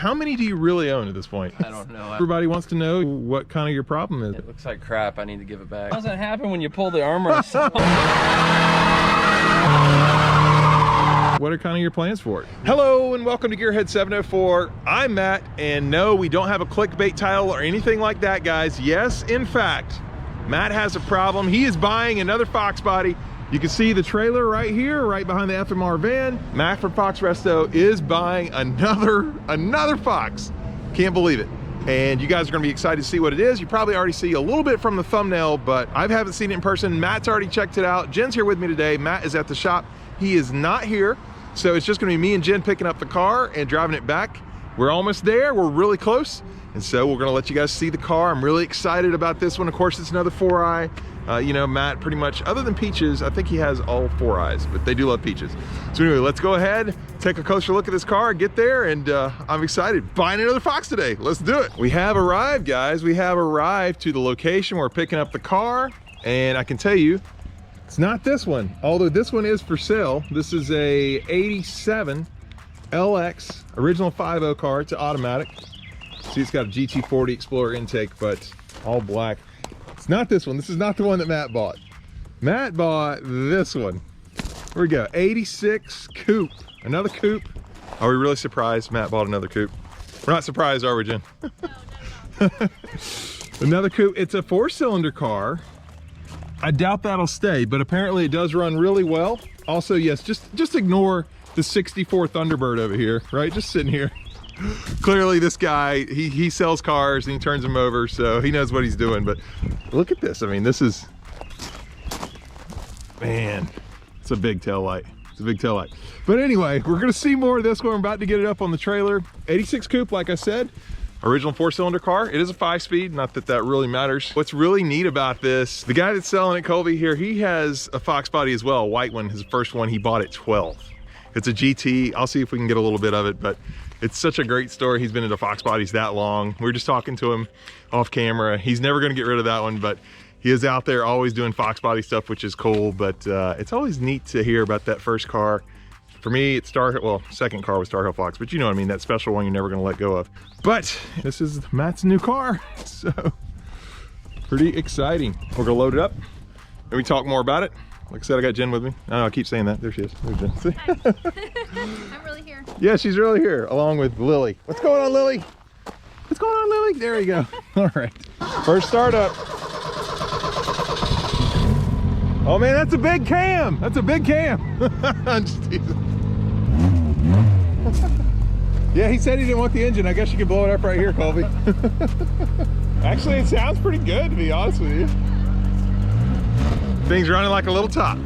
how many do you really own at this point? I don't know. Everybody wants to know what kind of your problem is. It looks like crap. I need to give it back. How does that happen when you pull the armrest off? What are kind of your plans for it? Hello and welcome to Gearhead 704. I'm Matt, and no, we don't have a clickbait title or anything like that, guys. Yes, in fact, Matt has a problem. He is buying another Foxbody. You can see the trailer right here, right behind the FMR van. Matt from Fox Resto is buying another Fox. Can't believe it. And you guys are gonna be excited to see what it is. You probably already see a little bit from the thumbnail, but I haven't seen it in person. Matt's already checked it out. Jen's here with me today. Matt is at the shop. He is not here. So it's just gonna be me and Jen picking up the car and driving it back. We're almost there, we're really close. And so we're gonna let you guys see the car. I'm really excited about this one. Of course, it's another 4Eye. You know, Matt pretty much, other than Peaches, I think he has all 4Eyes, but they do love Peaches. So anyway, let's go ahead, take a closer look at this car, get there, and I'm excited. Buying another Fox today, let's do it. We have arrived, guys. We have arrived to the location. We're picking up the car, and I can tell you, it's not this one, although this one is for sale. This is a 87 LX, original 5.0 car. It's an automatic. See, it's got a GT40 Explorer intake, but all black. It's not this one. This is not the one that Matt bought. Matt bought this one. Here we go, 86 Coupe, another Coupe. Are we really surprised Matt bought another Coupe? We're not surprised, are we, Jen? No. Another Coupe. It's a 4-cylinder car. I doubt that'll stay, but apparently it does run really well. Also, yes, just ignore the 64 Thunderbird over here, right? Just sitting here. Clearly this guy, he sells cars and he turns them over, so he knows what he's doing. But look at this. I mean, this is, man, it's a big tail light. It's a big tail light. But anyway, we're gonna see more of this one. We're about to get it up on the trailer. 86 Coupe, like I said. Original 4-cylinder car. It is a 5-speed, not that that really matters. What's really neat about this, the guy that's selling it, Colby here, he has a Foxbody as well, a white one, his first one. He bought at 12. It's a GT. I'll see if we can get a little bit of it, but it's such a great story. He's been into Foxbodies that long. We were just talking to him off camera. He's never gonna get rid of that one, but he is out there always doing Foxbody stuff, which is cool. But it's always neat to hear about that first car. For me, it's second car was Star Hill Fox, but you know what I mean, that special one you're never gonna let go of. But this is Matt's new car, so pretty exciting. We're gonna load it up and we talk more about it. Like I said, I got Jen with me. I know I keep saying that. There she is. There's Jen. See? I'm really here. Yeah, she's really here, along with Lily. What's going on, Lily? What's going on, Lily? There you go. All right. First startup. Oh man, that's a big cam. That's a big cam. I'm just teasing. Yeah, he said he didn't want the engine. I guess you can blow it up right here, Colby. Actually, it sounds pretty good, to be honest with you. Thing's running like a little top.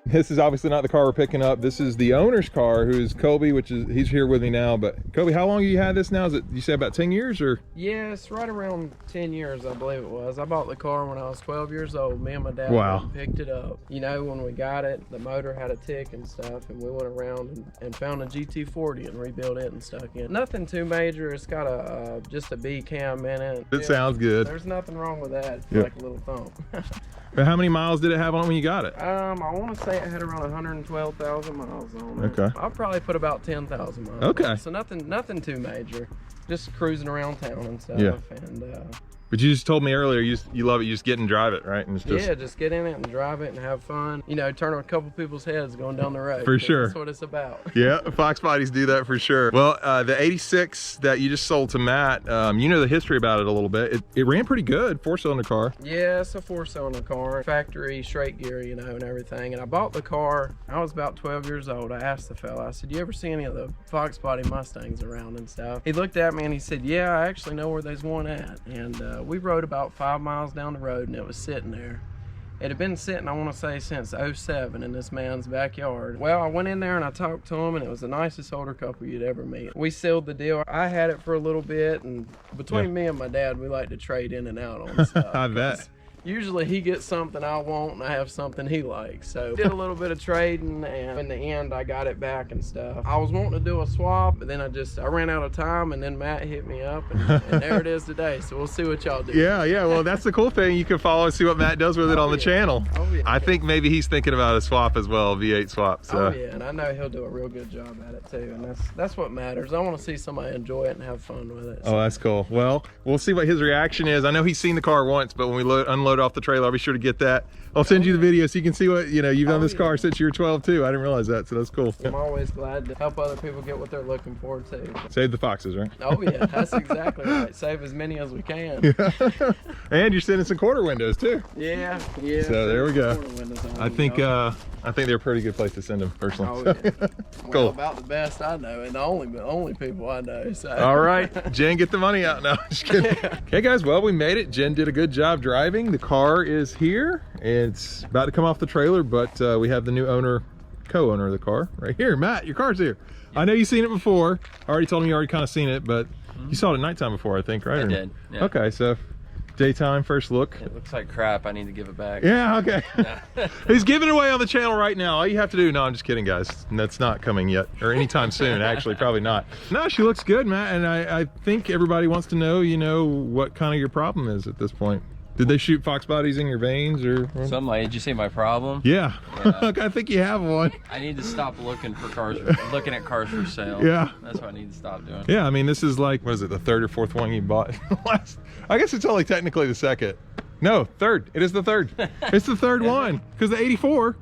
This is obviously not the car we're picking up. This is the owner's car, who's Colby, he's here with me now. But Colby, how long have you had this now? Is it, you say about 10 years or? Yes, right around 10 years, I believe it was. I bought the car when I was 12 years old. Me and my dad picked it up. You know, when we got it, the motor had a tick and stuff, and we went around and found a GT40 and rebuilt it and stuck in. Nothing too major. It's got just a B cam in it. It sounds good. There's nothing wrong with that. It's like a little thump. But how many miles did it have on it when you got it? I want to say it had around 112,000 miles on it. Okay. I'll probably put about 10,000 miles. Okay. On it. So nothing too major. Just cruising around town and stuff. Yeah. And but you just told me earlier you love it. You just get and drive it, right? And it's just, yeah, just get in it and drive it and have fun. You know, turn a couple people's heads going down the road. For sure. That's what it's about. Yeah, Fox bodies do that for sure. Well, the 86 that you just sold to Matt, you know the history about it a little bit. It ran pretty good, 4-cylinder car. Yeah, it's a 4-cylinder car, factory straight gear, you know, and everything. And I bought the car, I was about 12 years old. I asked the fella, I said, you ever see any of the Foxbody Mustangs around and stuff? He looked at me and he said, yeah, I actually know where there's one at. And we rode about 5 miles down the road and it was sitting there. It had been sitting, I want to say, since '07 in this man's backyard. Well, I went in there and I talked to him, and it was the nicest older couple you'd ever meet. We sealed the deal. I had it for a little bit, and between me and my dad, we like to trade in and out on stuff. I bet. usually he gets something I want and I have something he likes. So did a little bit of trading, and in the end I got it back and stuff. I was wanting to do a swap, but then I ran out of time, and then Matt hit me up, and there it is today. So we'll see what y'all do. Yeah, well, that's the cool thing. You can follow and see what Matt does with it on the channel. Oh, yeah. I think maybe he's thinking about a swap as well, V8 swap. So. Oh yeah, and I know he'll do a real good job at it too, and that's what matters. I want to see somebody enjoy it and have fun with it. So. Oh, that's cool. Well, we'll see what his reaction is. I know he's seen the car once, but when we unload off the trailer, I'll be sure to get that. I'll send you the video so you can see what, you've done this car since you were 12 too. I didn't realize that, so that's cool. I'm always glad to help other people get what they're looking for too. Save the foxes, right? Oh yeah, that's exactly right. Save as many as we can. And you're sending some quarter windows too. Yeah. So there we go. I think they're a pretty good place to send them personally. Oh yeah. Cool. Well, about the best I know, and the only people I know. So. All right, Jen, get the money out now. Just kidding. Okay, guys. Well, we made it. Jen did a good job driving. The car is here. It's about to come off the trailer, but we have the new co-owner of the car right here. Matt, your car's here. I know you've seen it before. I already told me you already kind of seen it, but you saw it at nighttime before, I think, right? I did. Yeah. Okay, so daytime first look. It looks like crap. I need to give it back. Yeah, okay. Yeah. He's giving it away on the channel right now. All you have to do, no, I'm just kidding, guys. That's not coming yet, or anytime soon, actually, probably not. No, she looks good, Matt, and I think everybody wants to know, what kind of your problem is at this point. Did they shoot fox bodies in your veins or something? Like, did you say my problem? Yeah. I think you have one. I need to stop looking for cars, looking at cars for sale. Yeah. That's what I need to stop doing. Yeah, I mean, this is like, what is it, the third or fourth one you bought? I guess it's only technically the second. No, third. It is the third. It's the third one, because the 84.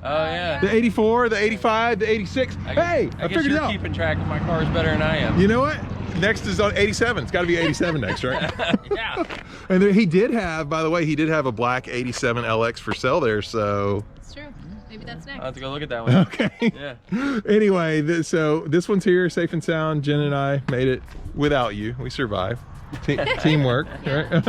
Oh yeah. The 84, the 85, the 86. I figured it out. Keeping track of my cars better than I am. You know what? Next is on 87. It's got to be 87 next, right? Yeah. And he did have, by the way, he did have a black 87 LX for sale there, so. It's true. Maybe that's next. I'll have to go look at that one. Okay. Yeah. Anyway, so this one's here, safe and sound. Jen and I made it without you. We survived. Teamwork, right?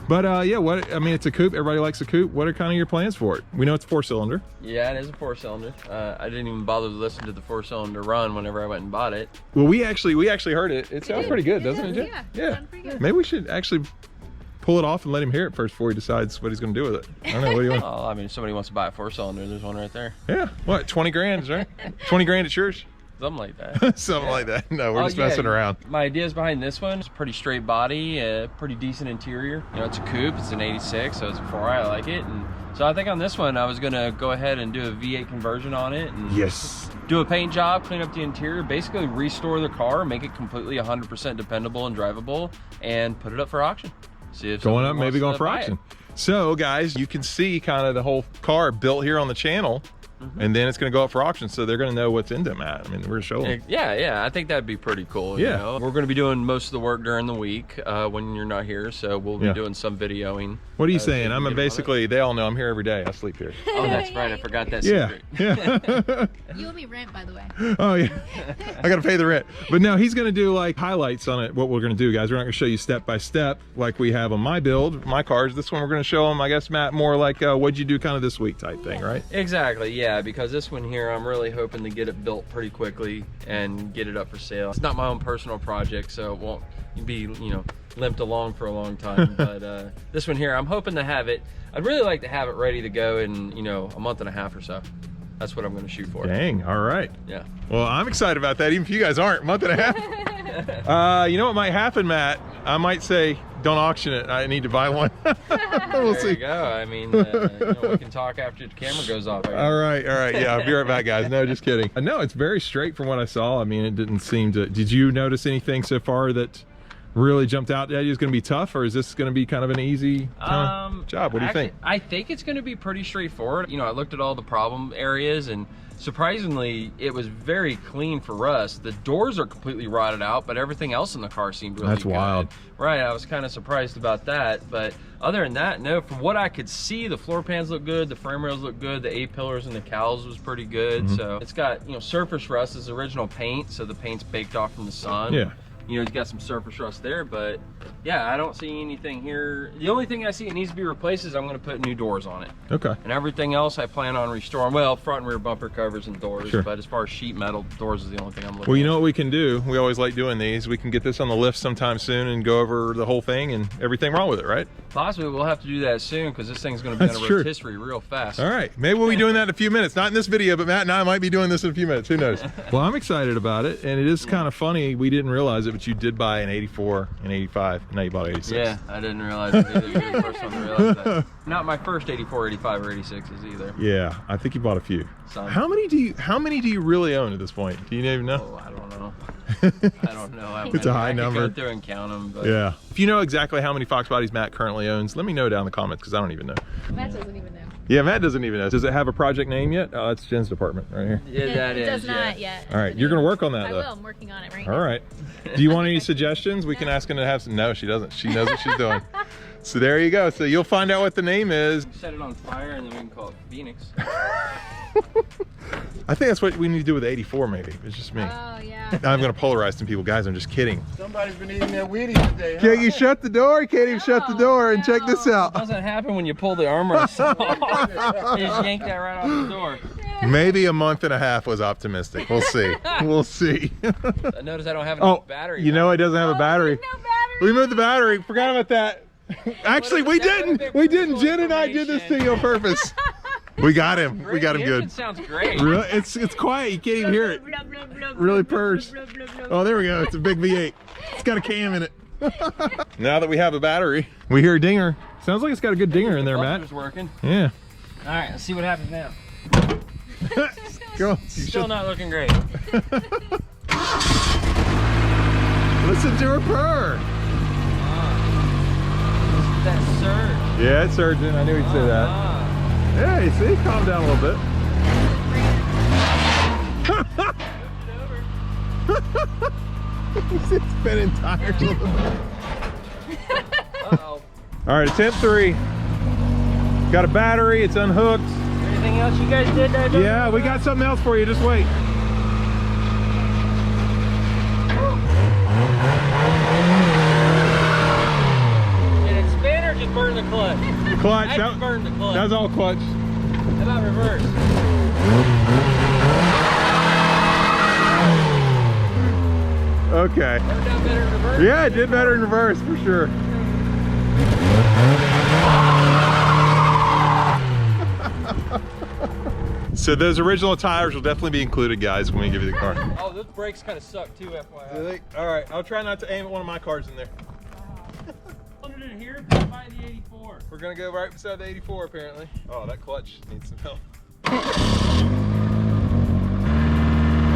But it's a coupe. Everybody likes a coupe. What are kind of your plans for it? We know it's a 4-cylinder. Yeah, it is a 4-cylinder. I didn't even bother to listen to the 4-cylinder run whenever I went and bought it. Well, we actually heard it. It sounds pretty good, doesn't it, Jen? Yeah. Pretty good. Maybe we should actually pull it off and let him hear it first before he decides what he's going to do with it. I don't know. What do you want? Oh, I mean, if somebody wants to buy a 4-cylinder, there's one right there. Yeah. What? 20 grand, right? 20 grand at yours? Something like that. Something like that. No, we're just messing around. My ideas behind this one, it's a pretty straight body, a pretty decent interior. It's a coupe, it's an 86, so it's a 4Eye, I like it. And so I think on this one, I was gonna go ahead and do a V8 conversion on it. And do a paint job, clean up the interior, basically restore the car, make it completely 100% dependable and drivable, and put it up for auction. See if going up, maybe going for auction. So guys, you can see kind of the whole car built here on the channel. And then it's going to go up for auction, so they're going to know what's in them at. I mean, we're going to show them. Yeah, I think that'd be pretty cool. Yeah. We're going to be doing most of the work during the week when you're not here, so we'll be doing some videoing. What are you saying? I'm basically, they all know I'm here every day. I sleep here. Oh, that's right. I forgot that secret. Yeah. You owe me rent, by the way. Oh, yeah. I got to pay the rent. But no, he's going to do like highlights on it, what we're going to do, guys. We're not going to show you step by step like we have on my build, my cars. This one we're going to show them, I guess, Matt, more like what'd you do kind of this week type thing, right? Exactly, yeah, because this one here, I'm really hoping to get it built pretty quickly and get it up for sale. It's not my own personal project, so it won't be, limped along for a long time. But this one here, I'm hoping to have it. I'd really like to have it ready to go in, a month and a half or so. That's what I'm going to shoot for. Dang, all right. Yeah. Well, I'm excited about that, even if you guys aren't. Month and a half. You know what might happen, Matt? I might say, don't auction it. I need to buy one. We'll see. There you go. I mean, we can talk after the camera goes off. All right. Yeah, I'll be right back, guys. No, just kidding. No, it's very straight from what I saw. I mean, it didn't seem to. Did you notice anything so far that really jumped out at you? Is going to be tough, or is this going to be kind of an easy job? What do you think? I think it's going to be pretty straightforward. I looked at all the problem areas, and surprisingly, it was very clean for rust. The doors are completely rotted out, but everything else in the car seemed really good. That's wild. Right, I was kind of surprised about that, but other than that, no, from what I could see, the floor pans look good, the frame rails look good, the A-pillars and the cowls was pretty good. So it's got, surface rust is original paint, so the paint's baked off from the sun. Yeah. It's got some surface rust there, but yeah, I don't see anything here. The only thing I see it needs to be replaced is I'm going to put new doors on it. Okay. And everything else I plan on restoring. Well, front and rear bumper covers and doors, but as far as sheet metal, doors is the only thing I'm looking at. Well, you know what we can do? We always like doing these. We can get this on the lift sometime soon and go over the whole thing and everything wrong with it, right? Possibly we'll have to do that soon because this thing's going to be That's on a true. rotisserie real fast. All right, maybe we'll be doing that in a few minutes. Not in this video, but Matt and I might be doing this in a few minutes. Who knows? Well, I'm excited about it, and it is kind of funny. We didn't realize it, but you did buy an 84 and 85, and now you bought an 86. Yeah, I didn't realize it either. You're the first one to realize that. Not my first 84, 85, or 86s either. Yeah, I think you bought a few. Some. How many do you really own at this point? Do you even know? Oh, I don't know. I don't know how many. It's a high I number. could go through and count them. But Yeah. If you know exactly how many Fox bodies Matt currently owns, let me know down in the comments because I don't even know. Matt doesn't even know. Yeah, Matt doesn't even know. Does it have a project name yet? Oh, that's Jen's department right here. yeah, that it is. does not yeah. yet. All right, you're gonna work on that I though. will. I'm working on it right now. All right. Do you want any suggestions? We can ask him to have some. No, she doesn't. She knows what she's doing. So there you go. So you'll find out what the name is. Set it on fire and then we can call it Phoenix. I think that's what we need to do with 84 maybe. It's just me. Oh, yeah. I'm gonna polarize some people. Guys, I'm just kidding. Somebody's been eating that Wheaties today, huh? Can't you shut the door? Can't even shut the door and check this It out. doesn't happen when you pull the armrest off. You just yank that right off the door. Maybe a month and a half was optimistic. We'll see. We'll see. I notice I don't have any Oh, battery. you know it doesn't have a battery. No battery. We moved the battery. Forgot about that. Actually, we didn't. We didn't. Jen and I did this to you on purpose. We got him. We got him good. It sounds great. Really? It's quiet. You can't even hear it. Really purrs. Oh, there we go. It's a big V8. It's got a cam in it. Now that we have a battery, we hear a dinger. Sounds like it's got a good dinger in there, Matt. Buster's working. Yeah. All right, let's see what happens now. Go. Still not looking great. Listen to her purr. That surge. Yeah, it's urgent. I knew he'd say that. Yeah, you see, calm down a little bit. He's spinning tires a little bit. Uh-oh. All right, attempt 3. Got a battery, it's unhooked. Anything else you guys did there? Yeah, we got something else for you, just wait. Did it spin or just burn the clutch? Clutch, I just burned the clutch. that was all clutch. How about reverse? Okay. Turned out better in reverse? Yeah, it did better in reverse, for sure. So those original tires will definitely be included, guys, when we give you the car. Oh, those brakes kind of suck too, FYI. Really? All right, I'll try not to aim at one of my cars in there. Put it in here, by the 84. We're gonna go right beside the 84 apparently. Oh, that clutch needs some help. Oh,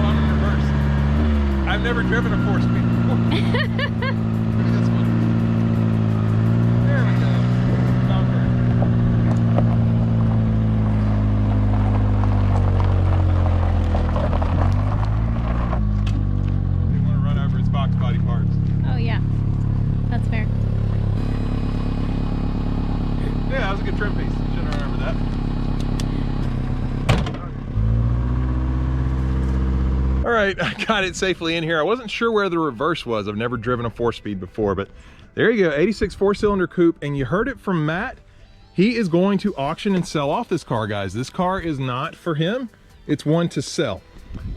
I'm in reverse. I've never driven a 4-speed before. Look at this one. There we go. Conquer. Didn't want to run over his Fox body parts. Oh, yeah. That's fair. Yeah, that was a good trim piece. Should remember that. All right, I got it safely in here. I wasn't sure where the reverse was. I've never driven a 4-speed before, but there you go, 86 4-cylinder coupe, and you heard it from Matt. He is going to auction and sell off this car, guys. This car is not for him. It's one to sell.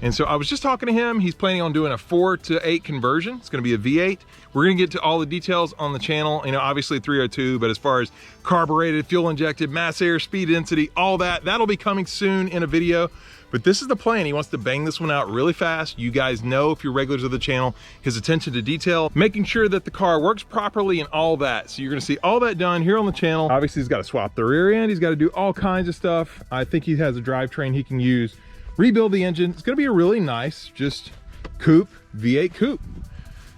And so I was just talking to him. He's planning on doing a 4 to 8 conversion. It's gonna be a V8. We're gonna get to all the details on the channel. You know, obviously 302, but as far as carbureted, fuel injected, mass air, speed density, all that, that'll be coming soon in a video. But this is the plan. He wants to bang this one out really fast. You guys know, if you're regulars of the channel, his attention to detail, making sure that the car works properly and all that. So you're gonna see all that done here on the channel. Obviously, he's gotta swap the rear end. He's gotta do all kinds of stuff. I think he has a drivetrain he can use. Rebuild the engine. It's gonna be a really nice, just coupe, V8 coupe.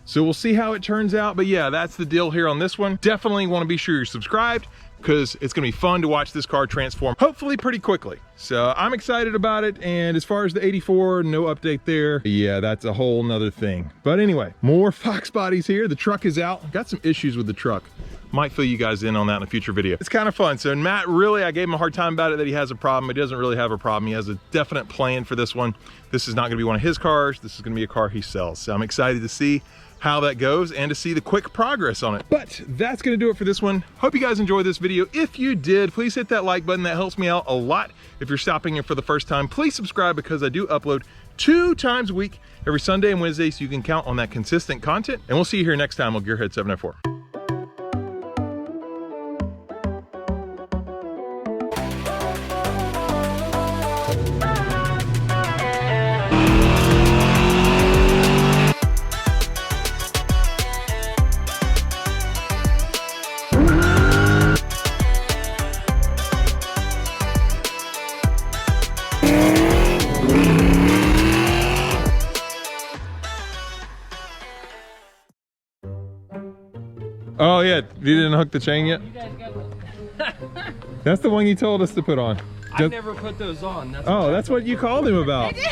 So we'll see how it turns out. But yeah, that's the deal here on this one. Definitely wanna be sure you're subscribed, because it's gonna be fun to watch this car transform, hopefully pretty quickly. So I'm excited about it. And as far as the 84, no update there. Yeah, that's a whole nother thing. But anyway, more Fox bodies here. The truck is out. Got some issues with the truck. Might fill you guys in on that in a future video. It's kind of fun. So Matt, really, I gave him a hard time about it, that he has a problem. He doesn't really have a problem. He has a definite plan for this one. This is not gonna be one of his cars. This is gonna be a car he sells. So I'm excited to see how that goes and to see the quick progress on it. But that's gonna do it for this one. Hope you guys enjoyed this video. If you did, please hit that like button. That helps me out a lot. If you're stopping here for the first time, please subscribe, because I do upload 2 times a week, every Sunday and Wednesday, so you can count on that consistent content. And we'll see you here next time on Gearhead 704. Oh yeah, you didn't hook the chain yet? You guys got That's the one you told us to put on. I never put those on. That's what you called him about. I did.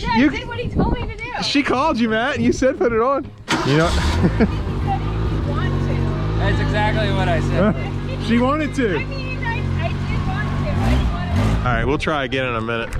I did what he told me to do. She called you, Matt, and you said put it on. You know. He said he didn't want to. That's exactly what I said. She wanted to. I mean, I did want to. I just wanted to. All right, we'll try again in a minute.